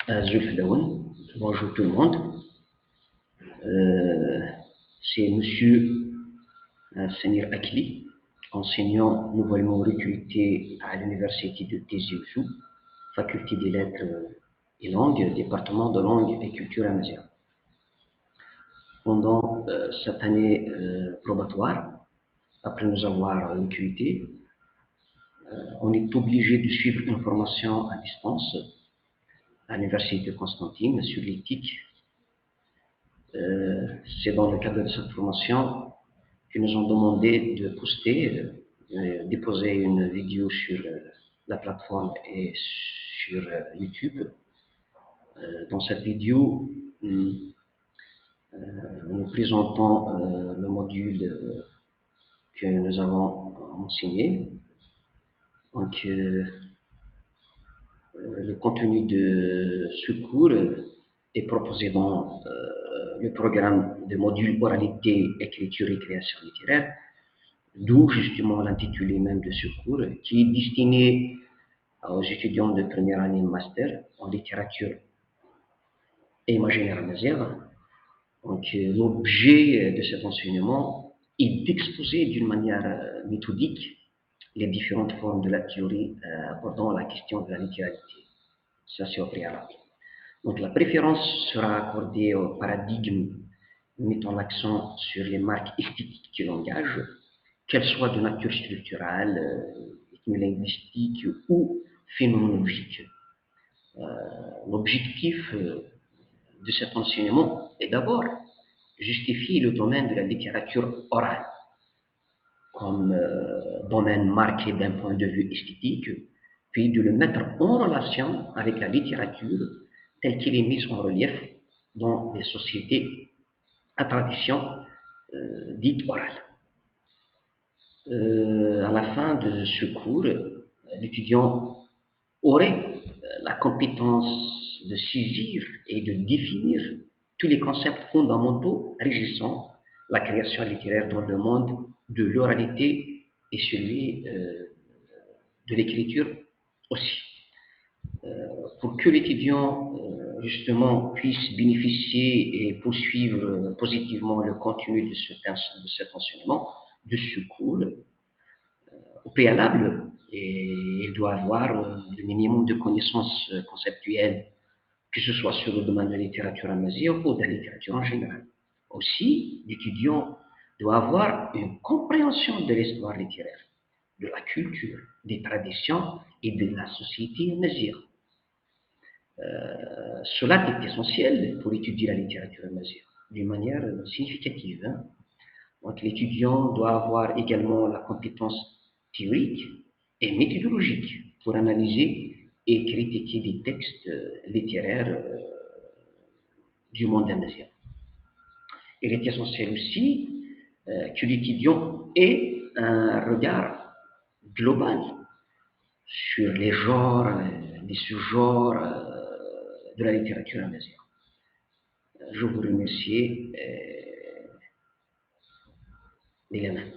Zulflaoun. Bonjour tout le monde. C'est Monsieur Samir Akli, enseignant nouvellement recruté à l'université de Tizi Ouzou, faculté des lettres et langues, département de langue et culture amazigh. Pendant cette année probatoire, après nous avoir recrutés, on est obligé de suivre une formation à distance à l'université de Constantine sur l'éthique. C'est dans le cadre de cette formation que nous ont demandé de poster, déposer une vidéo sur la plateforme et sur YouTube. Dans cette vidéo, nous présentons le module que nous avons enseigné. Donc, le contenu de ce cours est proposé dans le programme de module oralité, écriture et création littéraire, d'où justement l'intitulé même de ce cours, qui est destiné aux étudiants de première année master en littérature et imaginaire amazigh. Donc, l'objet de cet enseignement est d'exposer d'une manière méthodique les différentes formes de la théorie abordant la question de la littéralité. Ça, c'est au préalable. Donc, la préférence sera accordée au paradigme mettant l'accent sur les marques esthétiques du langage, qu'elles soient de nature structurelle, ethnolinguistique ou phénoménologique. L'objectif de cet enseignement est d'abord justifier le domaine de la littérature orale comme domaine marqué d'un point de vue esthétique, puis de le mettre en relation avec la littérature telle qu'elle est mise en relief dans les sociétés à tradition dite orale. À la fin de ce cours, l'étudiant aurait la compétence de saisir et de définir tous les concepts fondamentaux régissant la création littéraire dans le monde de l'oralité et celui de l'écriture aussi. Pour que l'étudiant justement puisse bénéficier et poursuivre positivement le contenu de cet enseignement, de ce cours, au préalable, il doit avoir le minimum de connaissances conceptuelles, que ce soit sur le domaine de la littérature amazigh ou de la littérature en général. Aussi, l'étudiant doit avoir une compréhension de l'histoire littéraire, de la culture, des traditions et de la société amazigh. Cela est essentiel pour étudier la littérature amazigh d'une manière significative. Donc, l'étudiant doit avoir également la compétence théorique et méthodologique pour analyser et critiquer des textes littéraires du monde amazigh. Il est essentiel aussi que l'étudiant ait un regard global sur les genres, les sous-genres de la littérature amazigh. Je vous remercie. Les mains.